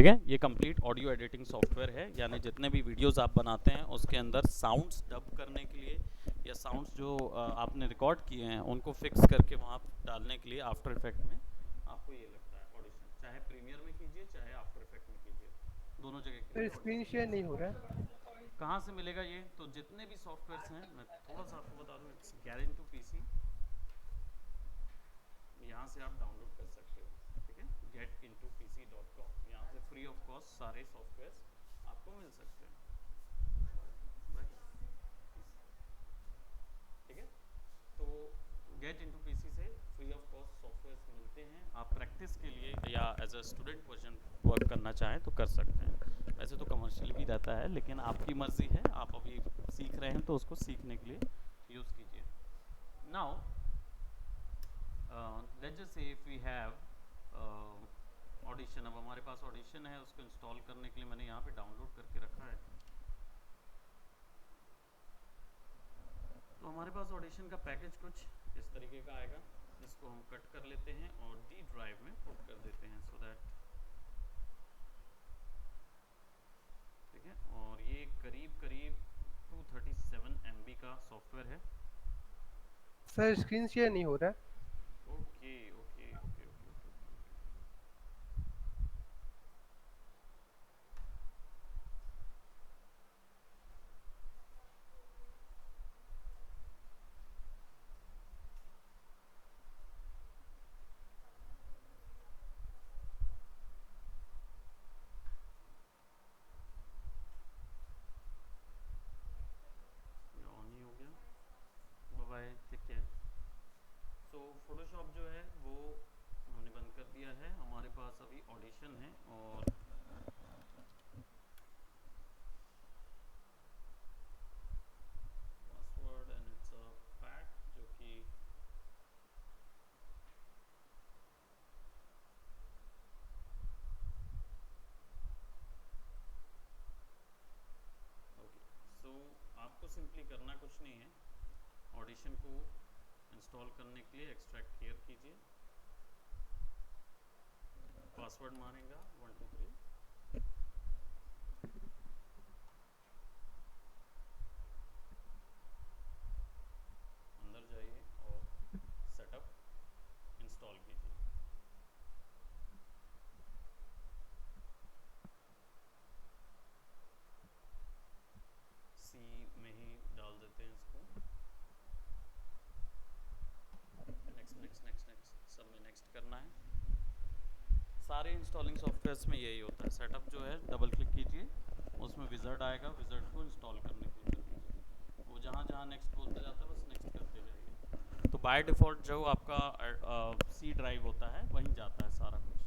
ठीक है। ये कंप्लीट ऑडियो एडिटिंग सॉफ्टवेयर है, यानी जितने भी वीडियोस आप बनाते हैं उसके अंदर साउंड्स डब करने के लिए या साउंड्स जो आपने रिकॉर्ड किए हैं उनको फिक्स करके वहाँ डालने के लिए आफ्टर इफेक्ट में आपको ये लगता है ऑडिशन। चाहे प्रीमियर में कीजिए चाहे आफ्टर इफेक्ट में कीजिए, दोनों जगह के सर लिए स्क्रीन ऑडिशन। शेयर नहीं हो रहा है। कहाँ से मिलेगा ये? तो जितने भी सॉफ्टवेयर्स हैं, मैं थोड़ा सा आपको बता दूँ, इट्स गारंटी पीसी, यहाँ से आप डाउनलोड कर सकते हो। ठीक है, getintopc.com, यहाँ से फ्री ऑफ कॉस्ट सारे सॉफ्टवेयर्स आपको मिल सकते हैं। ठीक है, तो गेट इंटू पीसी से फ्री ऑफ कॉस्ट सॉफ्टवेयर्स मिलते हैं। आप प्रैक्टिस के लिए या as a student version work करना चाहें तो कर सकते हैं। वैसे तो कमर्शियल भी रहता है, लेकिन आपकी मर्जी है, आप अभी सीख रहे हैं तो उसको सीखने के लिए यूज़ कीजिए। Now let's just say if we have audition, अब हमारे पास ऑडिशन है, उसको इंस्टॉल करने के लिए मैंने यहाँ पे डाउनलोड करके रखा है। तो हमारे पास ऑडिशन का पैकेज कुछ इस तरीके का आएगा। इसको हम कट कर लेते हैं और डी ड्राइव में पुट कर देते हैं सो दैट, ठीक है। और ये करीब करीब 237 MB का सॉफ्टवेयर है। सर स्क्रीन शेयर नहीं हो रहा है। Okay okay okay okay okay okay. ये ऑन ही हो गया, बाय बाय, टेक केयर। सो फोटोशॉप जो है वो हमने बंद कर दिया है, हमारे पास अभी ऑडिशन है। और password and it's a pack जो कि ओके। सो आपको सिंपली करना कुछ नहीं है, ऑडिशन को इंस्टॉल करने के लिए एक्सट्रैक्ट क्लियर कीजिए, पासवर्ड मारेगा 123, अंदर जाइए और सेटअप इंस्टॉल कीजिए। सी में ही डाल देते हैं इसको, नेक्स्ट नेक्स्ट नेक्स्ट नेक्स्ट, सब में नेक्स्ट करना है। सारे इंस्टॉलिंग सॉफ्टवेयर्स में यही होता है। सेटअप जो है डबल क्लिक कीजिए, उसमें विजर्ड आएगा, विजर्ड को इंस्टॉल करने के लिए कर दीजिए। वो जहाँ जहाँ नेक्स्ट बोलता जाता है बस नेक्स्ट करते जाइए। तो बाय डिफ़ॉल्ट जो आपका सी ड्राइव होता है वहीं जाता है सारा कुछ।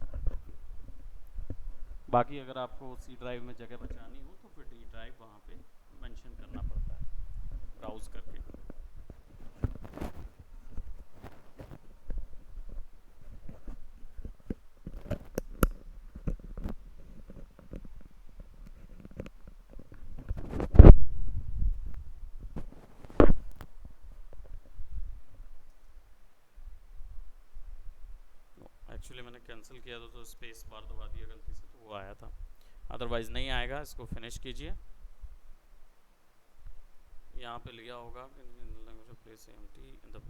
बाकी अगर आपको सी ड्राइव में जगह बचानी हो तो फिर डी ड्राइव वहाँ पे मेंशन करना पड़ता है ब्राउज़ करके। एक्चुअली मैंने कैंसिल किया था तो स्पेस बार दबा दिया गलती से, तो वो आया था, अदरवाइज़ नहीं आएगा। इसको फिनिश कीजिए, यहाँ पे लिया होगा language place empty in the,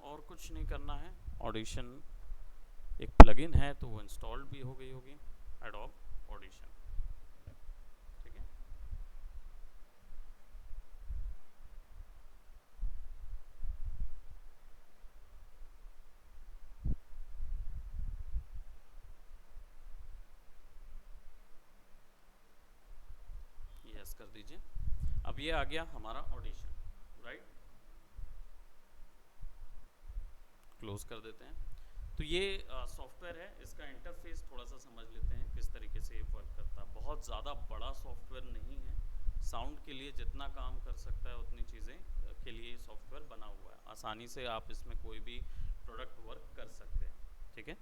और कुछ नहीं करना है। ऑडिशन एक प्लगइन है तो वो इंस्टॉल्ड भी हो गई होगी, एडोब ऑडिशन। ठीक है, यस कर दीजिए। अब ये आ गया हमारा ऑडिशन, राइट। क्लोज कर देते हैं। तो ये सॉफ्टवेयर है, इसका इंटरफेस थोड़ा सा समझ लेते हैं किस तरीके से ये वर्क करता है। बहुत ज़्यादा बड़ा सॉफ्टवेयर नहीं है, साउंड के लिए जितना काम कर सकता है उतनी चीज़ें के लिए सॉफ्टवेयर बना हुआ है। आसानी से आप इसमें कोई भी प्रोडक्ट वर्क कर सकते हैं। ठीक है,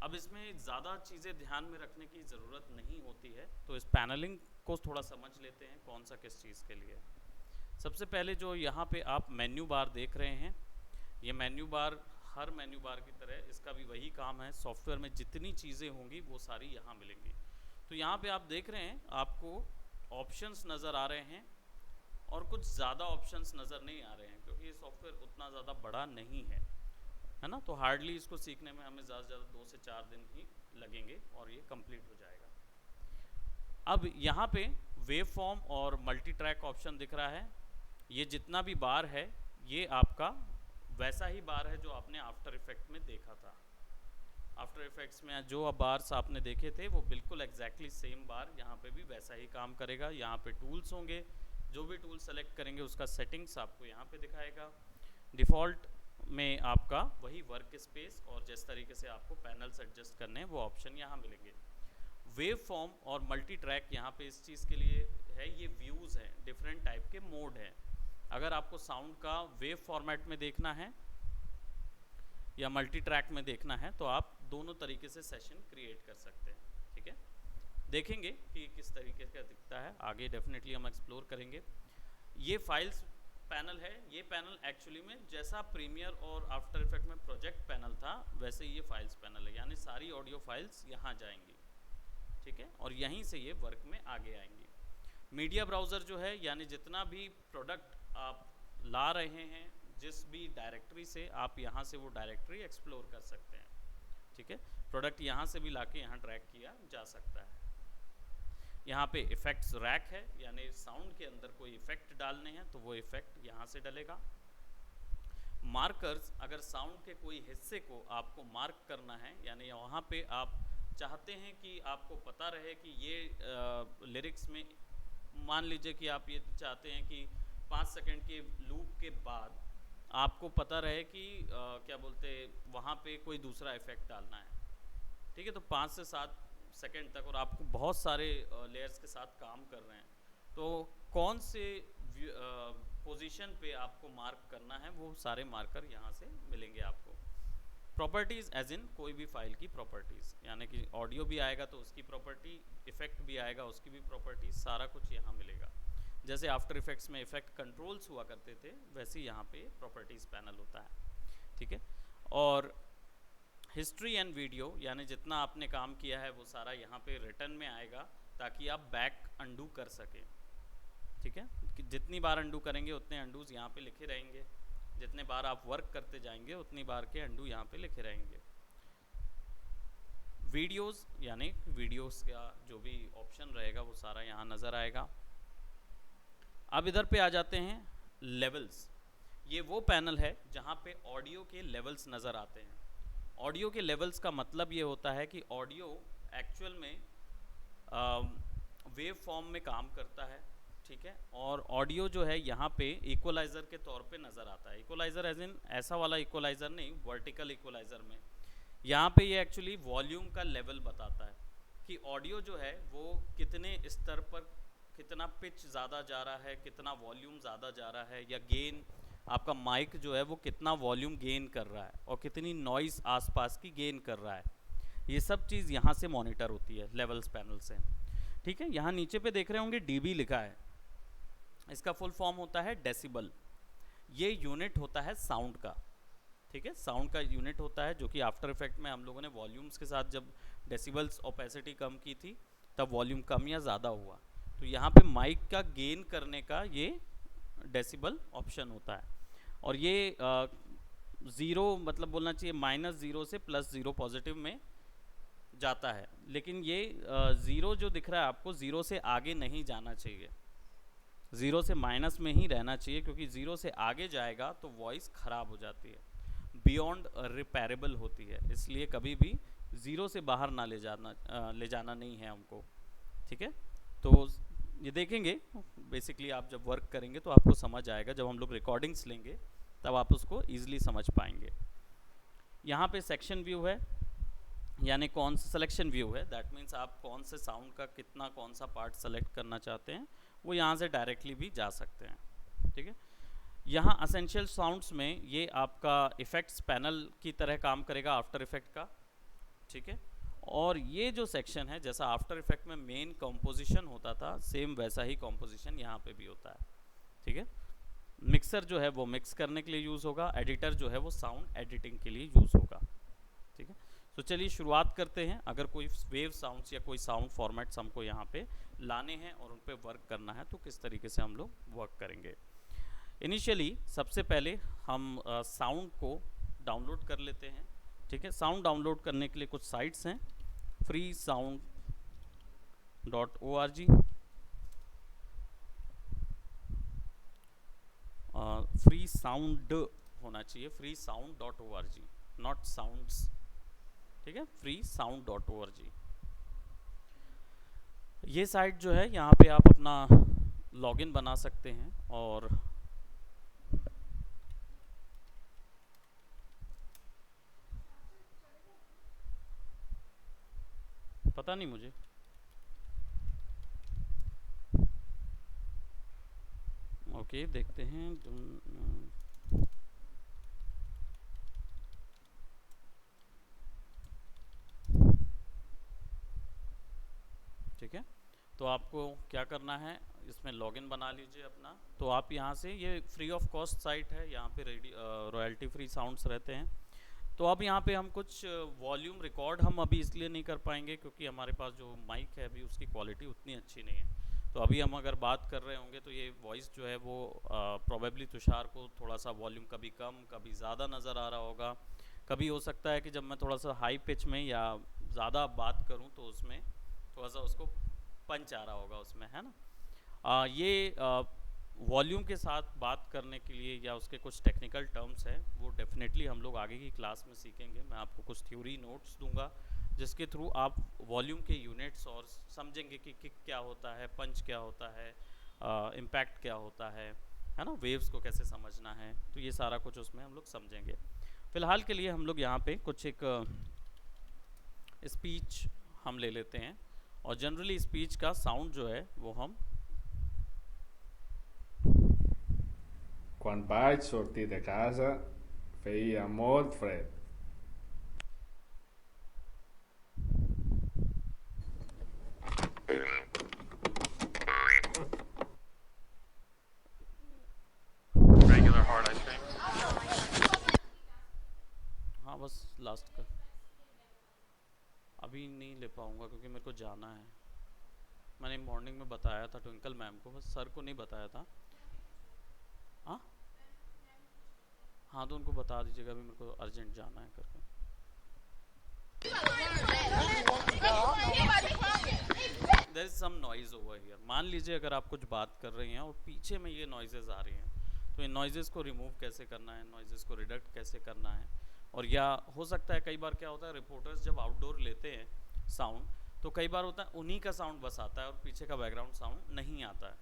अब इसमें ज़्यादा चीज़ें ध्यान में रखने की ज़रूरत नहीं होती है, तो इस पैनलिंग को थोड़ा समझ लेते हैं कौन सा किस चीज़ के लिए है। सबसे पहले जो यहाँ पे आप मेन्यू बार देख रहे हैं, ये मेन्यू बार हर मेन्यू बार की तरह इसका भी वही काम है, सॉफ्टवेयर में जितनी चीज़ें होंगी वो सारी यहाँ मिलेंगी। तो यहाँ पे आप देख रहे हैं आपको ऑप्शंस नज़र आ रहे हैं और कुछ ज़्यादा ऑप्शंस नज़र नहीं आ रहे हैं, क्योंकि ये सॉफ्टवेयर उतना ज़्यादा बड़ा नहीं है ना, तो हार्डली इसको सीखने में हमें ज़्यादा से ज़्यादा 2 से 4 दिन ही लगेंगे और ये कंप्लीट हो जाएगा। अब यहाँ पे वेव फॉर्म और मल्टी ट्रैक ऑप्शन दिख रहा है। ये जितना भी बार है ये आपका वैसा ही बार है जो आपने आफ्टर इफेक्ट में देखा था। आफ्टर इफेक्ट्स में जो बार्स आपने देखे थे वो बिल्कुल एग्जैक्टली सेम बार यहाँ पे भी वैसा ही काम करेगा। यहाँ पे टूल्स होंगे, जो भी टूल सेलेक्ट करेंगे उसका सेटिंग्स आपको यहाँ पे दिखाएगा। डिफ़ॉल्ट में आपका वही वर्क स्पेस और जिस तरीके से आपको पैनल्स एडजस्ट करने हैं वो ऑप्शन यहाँ मिलेंगे। वेव फॉर्म और मल्टी ट्रैक यहाँ पे इस चीज़ के लिए है, ये व्यूज़ हैं, डिफरेंट टाइप के मोड हैं। अगर आपको साउंड का वेव फॉर्मेट में देखना है या मल्टी ट्रैक में देखना है तो आप दोनों तरीके से सेशन क्रिएट कर सकते हैं। ठीक है, देखेंगे कि किस तरीके का दिखता है, आगे डेफिनेटली हम एक्सप्लोर करेंगे। ये फाइल्स पैनल है, ये पैनल एक्चुअली में जैसा प्रीमियर और आफ्टर इफेक्ट में प्रोजेक्ट पैनल था वैसे ये फाइल्स पैनल है, यानी सारी ऑडियो फाइल्स यहाँ जाएंगी। ठीक है, और यहीं से ये वर्क में आगे आएंगी। मीडिया ब्राउज़र जो है, यानी जितना भी प्रोडक्ट आप ला रहे हैं जिस भी डायरेक्टरी से, आप यहाँ से वो डायरेक्टरी एक्सप्लोर कर सकते हैं। ठीक है, प्रोडक्ट यहाँ से भी लाके यहाँ ड्रैग किया जा सकता है। यहाँ पे इफ़ेक्ट्स रैक है, यानी साउंड के अंदर कोई इफ़ेक्ट डालने हैं तो वो इफ़ेक्ट यहाँ से डलेगा। मार्कर्स, अगर साउंड के कोई हिस्से को आपको मार्क करना है, यानी वहाँ पे आप चाहते हैं कि आपको पता रहे कि ये लिरिक्स में, मान लीजिए कि आप ये चाहते हैं कि 5 सेकंड के लूप के बाद आपको पता रहे कि क्या बोलते वहाँ पे कोई दूसरा इफ़ेक्ट डालना है। ठीक है, तो 5 से 7 सेकंड तक और आपको बहुत सारे लेयर्स के साथ काम कर रहे हैं, तो कौन से पोजीशन पे आपको मार्क करना है वो सारे मार्कर यहाँ से मिलेंगे आपको। प्रॉपर्टीज़ एज इन कोई भी फाइल की प्रॉपर्टीज़, यानी कि ऑडियो भी आएगा तो उसकी प्रॉपर्टी, इफ़ेक्ट भी आएगा उसकी भी प्रॉपर्टीज़, सारा कुछ यहाँ मिलेगा। जैसे आफ्टर इफेक्ट्स में इफ़ेक्ट कंट्रोल्स हुआ करते थे वैसे यहाँ पे प्रॉपर्टीज़ पैनल होता है। ठीक है, और हिस्ट्री एंड वीडियो, यानी जितना आपने काम किया है वो सारा यहाँ पे रिटर्न में आएगा ताकि आप बैक अंडू कर सकें। ठीक है, जितनी बार अंडू करेंगे उतने अंडूज यहाँ पे लिखे रहेंगे, जितने बार आप वर्क करते जाएंगे उतनी बार के अंडू यहाँ पे लिखे रहेंगे। वीडियोस, यानी वीडियोस का जो भी ऑप्शन रहेगा वो सारा यहाँ नज़र आएगा। अब इधर पे आ जाते हैं लेवल्स। ये वो पैनल है जहाँ पे ऑडियो के लेवल्स नज़र आते हैं। ऑडियो के लेवल्स का मतलब ये होता है कि ऑडियो एक्चुअल में वेव फॉर्म में काम करता है। ठीक है, और ऑडियो जो है यहाँ पे इक्वलाइज़र के तौर पे नज़र आता है। इक्वलाइज़र एज इन ऐसा वाला इक्वलाइज़र नहीं, वर्टिकल इक्वलाइज़र में यहाँ पे ये एक्चुअली वॉल्यूम का लेवल बताता है कि ऑडियो जो है वो कितने स्तर पर, कितना पिच ज़्यादा जा रहा है, कितना वॉल्यूम ज़्यादा जा रहा है, या गेन आपका माइक जो है वो कितना वॉल्यूम गेन कर रहा है और कितनी नॉइज़ आसपास की गेन कर रहा है। ये सब चीज़ यहाँ से मॉनिटर होती है लेवल्स पैनल से। ठीक है, यहाँ नीचे पे देख रहे होंगे डीबी लिखा है, इसका फुल फॉर्म होता है डेसिबल। ये यूनिट होता है साउंड का। ठीक है, साउंड का यूनिट होता है जो कि आफ्टर इफेक्ट में हम लोगों ने वॉल्यूम्स के साथ जब डेसिबल्स ओपेसिटी कम की थी तब वॉल्यूम कम या ज़्यादा हुआ, तो यहाँ पे माइक का गेन करने का ये डेसिबल ऑप्शन होता है। और ये 0 मतलब बोलना चाहिए -0 से +0 पॉजिटिव में जाता है, लेकिन ये 0 जो दिख रहा है आपको 0 से आगे नहीं जाना चाहिए, 0 से माइनस में ही रहना चाहिए, क्योंकि 0 से आगे जाएगा तो वॉइस ख़राब हो जाती है, बियॉन्ड रिपेरेबल होती है, इसलिए कभी भी 0 से बाहर ना ले जाना नहीं है हमको। ठीक है, तो ये देखेंगे बेसिकली आप जब वर्क करेंगे तो आपको समझ आएगा, जब हम लोग रिकॉर्डिंग्स लेंगे तब आप उसको ईजिली समझ पाएंगे। यहाँ पे सेक्शन व्यू है, यानी कौन सा सिलेक्शन व्यू है, दैट मीन्स आप कौन से साउंड का कितना कौन सा पार्ट सेलेक्ट करना चाहते हैं वो यहाँ से डायरेक्टली भी जा सकते हैं। ठीक है, यहाँ असेंशियल साउंड्स में ये आपका इफ़ेक्ट्स पैनल की तरह काम करेगा आफ्टर इफेक्ट का। ठीक है। और ये जो सेक्शन है, जैसा आफ्टर इफेक्ट में मेन कंपोजिशन होता था, सेम वैसा ही कंपोजिशन यहाँ पे भी होता है। ठीक है। मिक्सर जो है वो मिक्स करने के लिए यूज़ होगा, एडिटर जो है वो साउंड एडिटिंग के लिए यूज़ होगा। ठीक है। तो चलिए शुरुआत करते हैं। अगर कोई वेव साउंड्स या कोई साउंड फॉर्मेट्स हमको यहाँ पे लाने हैं और उन पे वर्क करना है तो किस तरीके से हम लोग वर्क करेंगे। इनिशियली सबसे पहले हम साउंड को डाउनलोड कर लेते हैं। ठीक है। साउंड डाउनलोड करने के लिए कुछ साइट्स हैं, freesound.org, फ्री साउंड होना चाहिए, freesound.org, नॉट साउंड्स। ठीक है, freesound.org। ये साइट जो है यहाँ पे आप अपना लॉगिन बना सकते हैं और पता नहीं मुझे, ओके देखते हैं। ठीक है। तो आपको क्या करना है, इसमें लॉगिन बना लीजिए अपना। तो आप यहाँ से, ये फ्री ऑफ कॉस्ट साइट है, यहाँ पे रॉयल्टी फ्री साउंड्स रहते हैं। तो अब यहाँ पे हम कुछ वॉल्यूम रिकॉर्ड हम अभी इसलिए नहीं कर पाएंगे क्योंकि हमारे पास जो माइक है अभी उसकी क्वालिटी उतनी अच्छी नहीं है। तो अभी हम अगर बात कर रहे होंगे तो ये वॉइस जो है वो प्रोबेबली तुषार को थोड़ा सा वॉल्यूम कभी कम कभी ज़्यादा नज़र आ रहा होगा। कभी हो सकता है कि जब मैं थोड़ा सा हाई पिच में या ज़्यादा बात करूँ तो उसमें थोड़ा सा उसको पंच आ रहा होगा उसमें, है ना। ये वॉल्यूम के साथ बात करने के लिए या उसके कुछ टेक्निकल टर्म्स हैं वो डेफिनेटली हम लोग आगे की क्लास में सीखेंगे। मैं आपको कुछ थ्योरी नोट्स दूंगा जिसके थ्रू आप वॉल्यूम के यूनिट्स और समझेंगे कि किक क्या होता है, पंच क्या होता है, इम्पैक्ट क्या होता है ना, वेव्स को कैसे समझना है। तो ये सारा कुछ उसमें हम लोग समझेंगे। फ़िलहाल के लिए हम लोग यहाँ पे कुछ एक स्पीच हम ले लेते हैं और जनरली स्पीच का साउंड जो है वो हम Quan vaig sortir de casa feia molt fred. Regular hard ice cream. हाँ बस लास्ट का अभी नहीं ले पाऊँगा क्योंकि मेरे को जाना है। मैंने मॉर्निंग में बताया था ट्विंकल मैम को, बस सर को नहीं बताया था। हाँ हाँ, तो उनको बता दीजिएगा अभी मेरे को अर्जेंट जाना है करके। There is some noise over here. मान लीजिए अगर आप कुछ बात कर रही हैं और पीछे में ये नॉइजेज आ रही हैं, तो इन नॉइजेस को रिमूव कैसे करना है, नॉइजेस को रिडक्ट कैसे करना है। और या हो सकता है कई बार क्या होता है, रिपोर्टर्स जब आउटडोर लेते हैं साउंड तो कई बार होता है उन्हीं का साउंड बस आता है और पीछे का बैकग्राउंड साउंड नहीं आता है।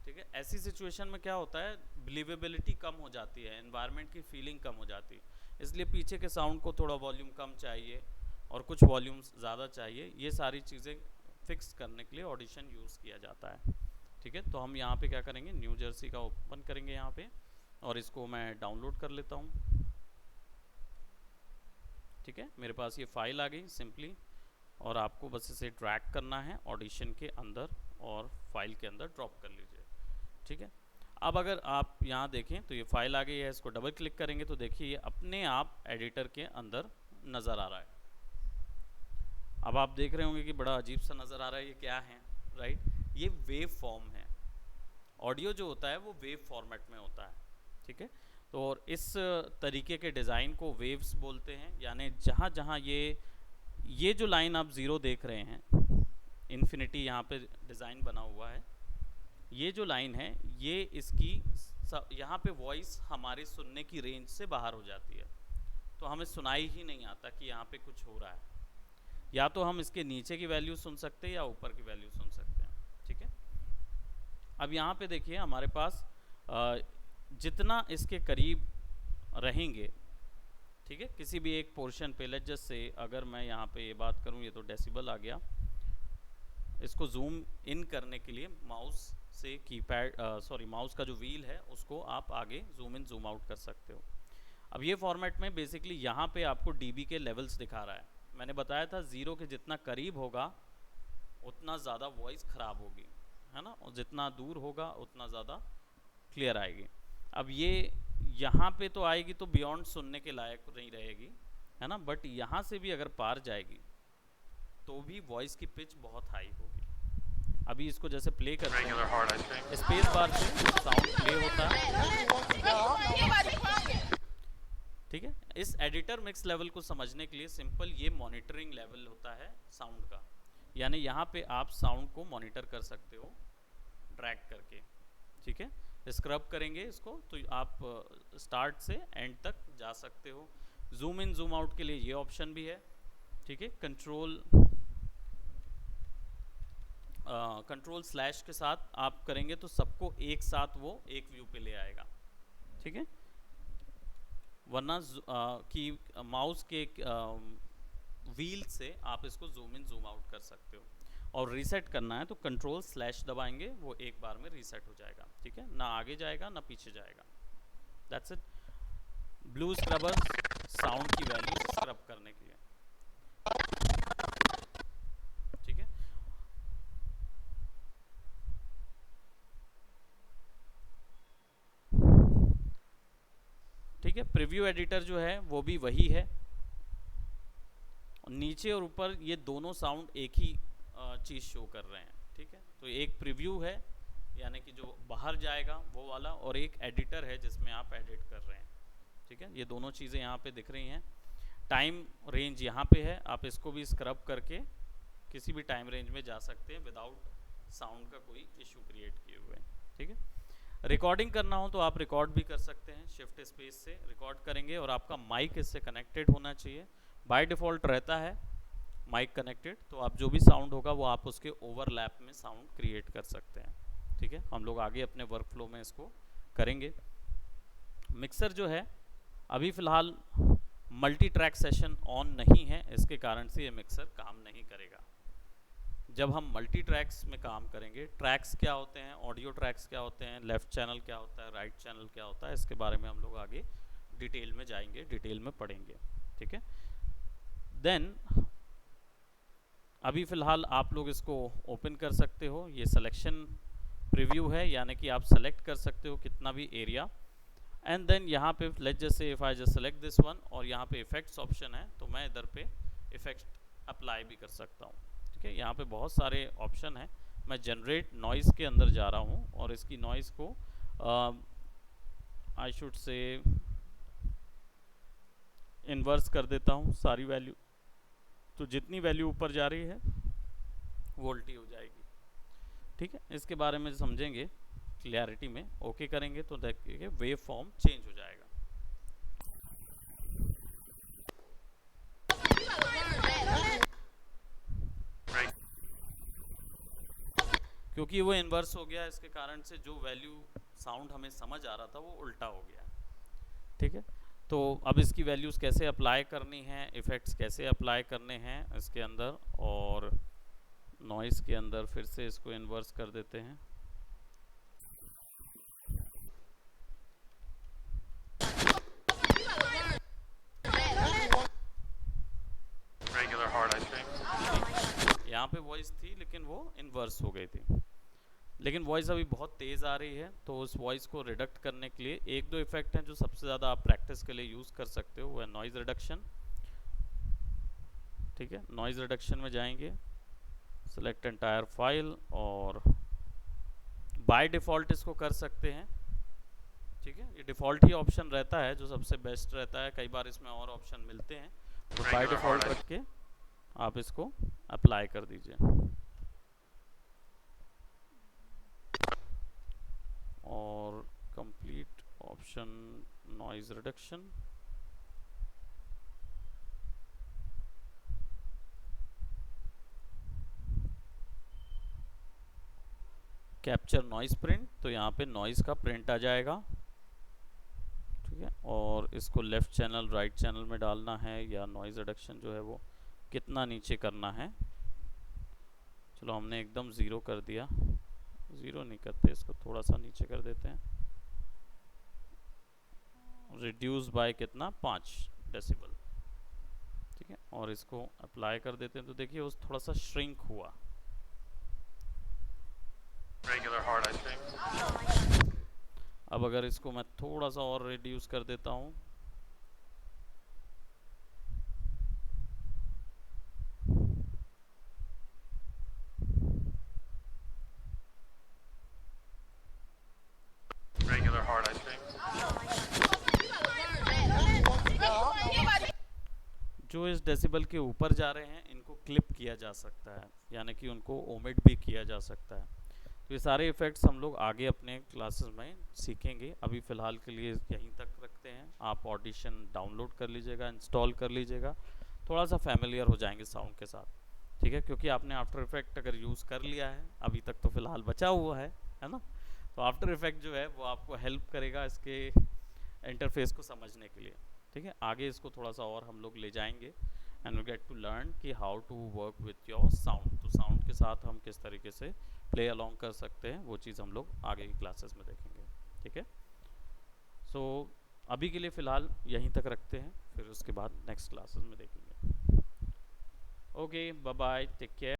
ठीक है। ऐसी सिचुएशन में क्या होता है, बिलीवेबिलिटी कम हो जाती है, एनवायरनमेंट की फीलिंग कम हो जाती है। इसलिए पीछे के साउंड को थोड़ा वॉल्यूम कम चाहिए और कुछ वॉल्यूम ज़्यादा चाहिए। ये सारी चीज़ें फिक्स करने के लिए ऑडिशन यूज़ किया जाता है। ठीक है। तो हम यहाँ पे क्या करेंगे, न्यू जर्सी का ओपन करेंगे यहाँ पे और इसको मैं डाउनलोड कर लेता हूँ। ठीक है, मेरे पास ये फाइल आ गई सिंपली, और आपको बस इसे ड्रैग करना है ऑडिशन के अंदर और फाइल के अंदर ड्रॉप कर लीजिए। ठीक है। अब अगर आप यहाँ देखें तो ये फाइल आ गई है, इसको डबल क्लिक करेंगे तो देखिए ये अपने आप एडिटर के अंदर नज़र आ रहा है। अब आप देख रहे होंगे कि बड़ा अजीब सा नज़र आ रहा है, ये क्या है, राइट। ये वेव फॉर्म है। ऑडियो जो होता है वो वेव फॉर्मेट में होता है। ठीक है। तो और इस तरीके के डिज़ाइन को वेव्स बोलते हैं, यानी जहाँ जहाँ ये जो लाइन आप ज़ीरो देख रहे हैं, इन्फिनिटी यहाँ पे डिज़ाइन बना हुआ है, ये जो लाइन है ये इसकी यहाँ पे वॉइस हमारे सुनने की रेंज से बाहर हो जाती है, तो हमें सुनाई ही नहीं आता कि यहाँ पे कुछ हो रहा है। या तो हम इसके नीचे की वैल्यू सुन सकते हैं या ऊपर की वैल्यू सुन सकते हैं। ठीक है। अब यहाँ पे देखिए हमारे पास जितना इसके करीब रहेंगे, ठीक है, किसी भी एक पोर्शन पे, लेट्स जस्ट से अगर मैं यहाँ पे ये बात करूँ, ये तो डेसिबल आ गया, इसको जूम इन करने के लिए माउस से कीपैड माउस का जो व्हील है उसको आप आगे जूम इन जूम आउट कर सकते हो। अब ये फॉर्मेट में बेसिकली यहाँ पे आपको डीबी के लेवल्स दिखा रहा है। मैंने बताया था 0 के जितना करीब होगा उतना ज़्यादा वॉइस ख़राब होगी, है ना, और जितना दूर होगा उतना ज़्यादा क्लियर आएगी। अब ये यहाँ पे तो आएगी तो बियॉन्ड सुनने के लायक नहीं रहेगी, है ना, बट यहाँ से भी अगर पार जाएगी तो भी वॉइस की पिच बहुत हाई होगी। अभी इसको जैसे प्ले करते Regular हैं, hard ice cream. Space bar से साउंड प्ले होता है, ठीक है। इस एडिटर मिक्स लेवल को समझने के लिए सिंपल ये मॉनिटरिंग लेवल होता है साउंड का, यानी यहाँ पे आप साउंड को मॉनिटर कर सकते हो ड्रैग करके, ठीक है। स्क्रब करेंगे इसको तो आप स्टार्ट से एंड तक जा सकते हो। जूम इन जूम आउट के लिए ये ऑप्शन भी है, ठीक है। कंट्रोल स्लैश के साथ आप करेंगे तो सबको एक साथ वो एक व्यू पे ले आएगा, ठीक है। वरना कि माउस के व्हील से आप इसको जूम इन जूम आउट कर सकते हो। और रीसेट करना है तो कंट्रोल स्लैश दबाएंगे, वो एक बार में रीसेट हो जाएगा, ठीक है, ना आगे जाएगा ना पीछे जाएगा। That's it. Blue scrubber sound की वैल्यू स्क्रब करने के लिए, ठीक है। ठीक है, प्रीव्यू एडिटर जो है वो भी वही है। नीचे और ऊपर ये दोनों साउंड एक ही चीज़ शो कर रहे हैं, ठीक है। तो एक प्रीव्यू है यानी कि जो बाहर जाएगा वो वाला, और एक एडिटर है जिसमें आप एडिट कर रहे हैं, ठीक है। ये दोनों चीज़ें यहाँ पे दिख रही हैं। टाइम रेंज यहाँ पे है, आप इसको भी स्क्रब करके किसी भी टाइम रेंज में जा सकते हैं विदाउट साउंड का कोई इशू क्रिएट किए हुए, ठीक है। रिकॉर्डिंग करना हो तो आप रिकॉर्ड भी कर सकते हैं, शिफ्ट स्पेस से रिकॉर्ड करेंगे और आपका माइक इससे कनेक्टेड होना चाहिए। बाय डिफ़ॉल्ट रहता है माइक कनेक्टेड, तो आप जो भी साउंड होगा वो आप उसके ओवरलैप में साउंड क्रिएट कर सकते हैं, ठीक है। हम लोग आगे अपने वर्क फ्लो में इसको करेंगे। मिक्सर जो है अभी फ़िलहाल मल्टी ट्रैक सेशन ऑन नहीं है, इसके कारण से ये मिक्सर काम नहीं करेगा। जब हम मल्टी ट्रैक्स में काम करेंगे, ट्रैक्स क्या होते हैं, ऑडियो ट्रैक्स क्या होते हैं, लेफ़्ट चैनल क्या होता है, राइट चैनल क्या होता है, इसके बारे में हम लोग आगे डिटेल में जाएंगे, डिटेल में पढ़ेंगे, ठीक है। देन अभी फ़िलहाल आप लोग इसको ओपन कर सकते हो। ये सिलेक्शन प्रीव्यू है, यानी कि आप सेलेक्ट कर सकते हो कितना भी एरिया, एंड देन यहाँ पे लेट्स जस्ट से if I just select this one, और यहाँ पे इफ़ेक्ट्स ऑप्शन है तो मैं इधर पे इफ़ेक्ट अप्लाई भी कर सकता हूँ, ठीक है। यहाँ पे बहुत सारे ऑप्शन हैं। मैं जनरेट नॉइज़ के अंदर जा रहा हूँ और इसकी नॉइज़ को आई शुड से इन्वर्स कर देता हूँ सारी वैल्यू, तो जितनी वैल्यू ऊपर जा रही है वो उल्टी हो जाएगी, ठीक है। इसके बारे में समझेंगे क्लियरिटी में। ओके करेंगे तो देखिए वेव फॉर्म चेंज हो जाएगा। क्योंकि वो इन्वर्स हो गया, इसके कारण से जो वैल्यू साउंड हमें समझ आ रहा था वो उल्टा हो गया, ठीक है। तो अब इसकी वैल्यूज़ कैसे अप्लाई करनी है, इफ़ेक्ट्स कैसे अप्लाई करने हैं इसके अंदर, और नॉइज़ के अंदर फिर से इसको इन्वर्स कर देते हैं। Regular hard ice cream. यहाँ पे वॉइस थी लेकिन वो इन्वर्स हो गई थी, लेकिन वॉइस अभी बहुत तेज़ आ रही है, तो उस वॉइस को रिडक्ट करने के लिए एक दो इफ़ेक्ट हैं जो सबसे ज़्यादा आप प्रैक्टिस के लिए यूज़ कर सकते हो। वो है नॉइज़ रिडक्शन, ठीक है। नॉइज़ रिडक्शन में जाएंगे, सेलेक्ट एंटायर फाइल, और बाय डिफ़ॉल्ट इसको कर सकते हैं, ठीक है। ये डिफ़ॉल्ट ही ऑप्शन रहता है जो सबसे बेस्ट रहता है, कई बार इसमें और ऑप्शन मिलते हैं, तो बाय डिफ़ॉल्ट रख के आप इसको अप्लाई कर दीजिए। और complete option noise reduction, capture noise print, तो यहाँ पे नॉइज़ का प्रिंट आ जाएगा, ठीक है। और इसको लेफ़्ट चैनल राइट चैनल में डालना है, या नॉइज़ रिडक्शन जो है वो कितना नीचे करना है। चलो हमने एकदम ज़ीरो कर दिया, ज़ीरो नहीं करते, इसको थोड़ा सा नीचे कर देते हैं। रिड्यूस बाय कितना, 5 डेसिबल, ठीक है, और इसको अप्लाई कर देते हैं तो देखिए वो थोड़ा सा श्रिंक हुआ। Regular hard ice cream. अब अगर इसको मैं थोड़ा सा और रिड्यूस कर देता हूँ, Regular hard ice cream. जो इस डेसिबल के ऊपर जा रहे हैं इनको क्लिप किया जा सकता है, यानी कि उनको ओमिट भी किया जा सकता है। तो ये सारे इफ़ेक्ट्स हम लोग आगे अपने क्लासेस में सीखेंगे। अभी फ़िलहाल के लिए यहीं तक रखते हैं। आप ऑडिशन डाउनलोड कर लीजिएगा, इंस्टॉल कर लीजिएगा, थोड़ा सा फैमिलियर हो जाएंगे साउंड के साथ, ठीक है, क्योंकि आपने आफ्टर इफेक्ट अगर यूज़ कर लिया है अभी तक तो फ़िलहाल बचा हुआ है ना। तो आफ्टर इफेक्ट जो है वो आपको हेल्प करेगा इसके इंटरफेस को समझने के लिए, ठीक है। आगे इसको थोड़ा सा और हम लोग ले जाएंगे and we get to learn कि how to work with your sound. तो साउंड के साथ हम किस तरीके से प्ले अलोंग कर सकते हैं वो चीज़ हम लोग आगे की क्लासेस में देखेंगे, ठीक है। सो अभी के लिए फ़िलहाल यहीं तक रखते हैं, फिर उसके बाद नेक्स्ट क्लासेस में देखेंगे। Okay, bye bye, take care.